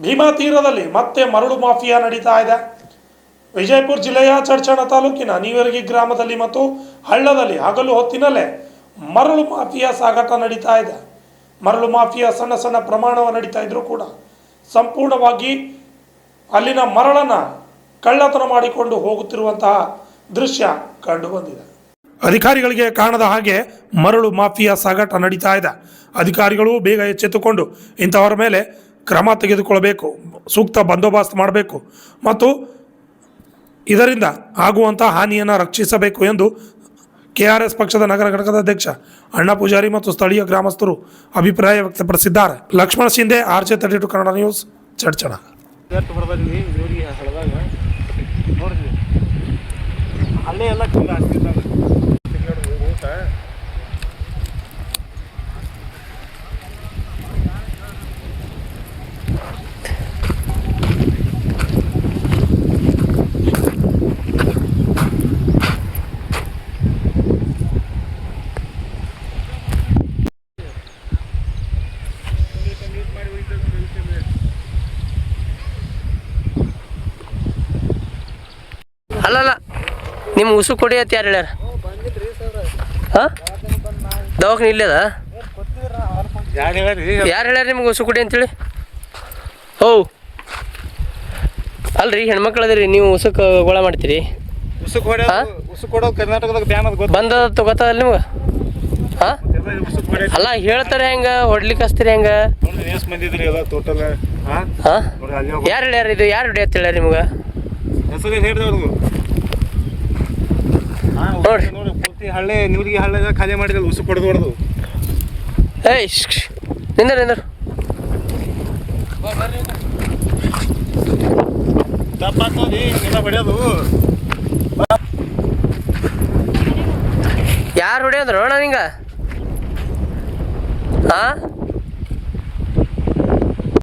ಭೀಮಾ ತೀರದಲ್ಲಿ ಮತ್ತೆ ಮರಳು ಮಾಫಿಯಾ ನಡೀತಾ ಇದೆ. ವಿಜಯಪುರ ಜಿಲ್ಲೆಯ ಚಡ್ಚಣ ತಾಲೂಕಿನ ನೀವರಗಿ ಗ್ರಾಮದಲ್ಲಿ ಮತ್ತು ಹಳ್ಳದಲ್ಲಿ ಹಗಲು ಹೊತ್ತಿನಲ್ಲೇ ಮರಳು ಮಾಫಿಯಾ ಸಾಗಾಟ ನಡೀತಾ ಇದೆ. ಮರಳು ಮಾಫಿಯಾ ಸಣ್ಣ ಸಣ್ಣ ಪ್ರಮಾಣವ ನಡೀತಾ ಇದ್ರೂ ಕೂಡ ಸಂಪೂರ್ಣವಾಗಿ ಅಲ್ಲಿನ ಮರಳನ್ನು ಕಳ್ಳತನ ಮಾಡಿಕೊಂಡು ಹೋಗುತ್ತಿರುವಂತಹ ದೃಶ್ಯ ಕಂಡು ಬಂದಿದೆ. ಅಧಿಕಾರಿಗಳಿಗೆ ಕಾಣದ ಹಾಗೆ ಮರಳು ಮಾಫಿಯಾ ಸಾಗಾಟ ನಡೀತಾ ಇದೆ. ಅಧಿಕಾರಿಗಳು ಬೇಗ ಎಚ್ಚೆತ್ತುಕೊಂಡು ಇಂಥವರ ಮೇಲೆ ಕ್ರಮ ತೆಗೆದುಕೊಳ್ಳಬೇಕು, ಸೂಕ್ತ ಬಂದೋಬಸ್ತ್ ಮಾಡಬೇಕು ಮತ್ತು ಇದರಿಂದ ಆಗುವಂಥ ಹಾನಿಯನ್ನು ರಕ್ಷಿಸಬೇಕು ಎಂದು ಕೆಆರ್ಎಸ್ ಪಕ್ಷದ ನಗರ ಘಟಕದ ಅಧ್ಯಕ್ಷ ಅಣ್ಣ ಪೂಜಾರಿ ಮತ್ತು ಸ್ಥಳೀಯ ಗ್ರಾಮಸ್ಥರು ಅಭಿಪ್ರಾಯ ವ್ಯಕ್ತಪಡಿಸಿದ್ದಾರೆ. Lakshmana Shinde, RJ32 Kannada news, Chadchan. ಅಲ್ಲೇ ಎಲ್ಲ ಅಲ್ಲಲ್ಲ ನಿಮ್ಮ ಉಸು ಕೊಡಿ ಅಂತ ಯಾರು ಹೇಳ್ಯಾರ? ಹಾಂ, ದವಾಖಾನೆ ಇಲ್ಲದ? ಯಾರು ಹೇಳ್ಯಾರ ನಿಮ್ಗೆ ಉಸು ಕೊಡಿ ಅಂತೇಳಿ? ಓ ಅಲ್ರಿ, ಹೆಣ್ಮಕ್ಳು ಅದ್ರಿ, ನೀವು ಉಸುಕ್ ಗೋಳ ಮಾಡ್ತೀರಿ? ಬಂದ ಗೊತ್ತದಲ್ಲ ನಿಮ್ಗೆ? ಹಾಂ ಅಲ್ಲ, ಹೇಳ್ತಾರೆ ಹೆಂಗೆ, ಹೊಡ್ಲಿಕ್ಕೆ ಹಚ್ತೀರಿ ಹೆಂಗೆ? ಹಾಂ, ಯಾರು ಹೇಳ್ಯಾರ ಇದು? ಯಾರು ಹೊಡಿ ಅಂತ ಹೇಳ್ಯಾರ ನಿಮ್ಗೆ? ನೋಡ್ರಿ, ಪೂರ್ತಿ ಹಳ್ಳಿ ನೀರಿಗೆ ಹಳ್ಳ ಖಾಲಿ ಮಾಡಿದಲ್ಲ, ಉಸು ಕೊಡದು ಹೊಡೆದು. ಏಯ್ ನಿಂದರು ನಿಂದರು, ತಪ್ಪಾಗ್ತದೆ ಎಲ್ಲ ಹೊಡೆಯೋದು. ಯಾರು ಹೊಡಿಯೋದ್ರು ಅಣ್ಣ ನಿಂಗೆ? ಹಾಂ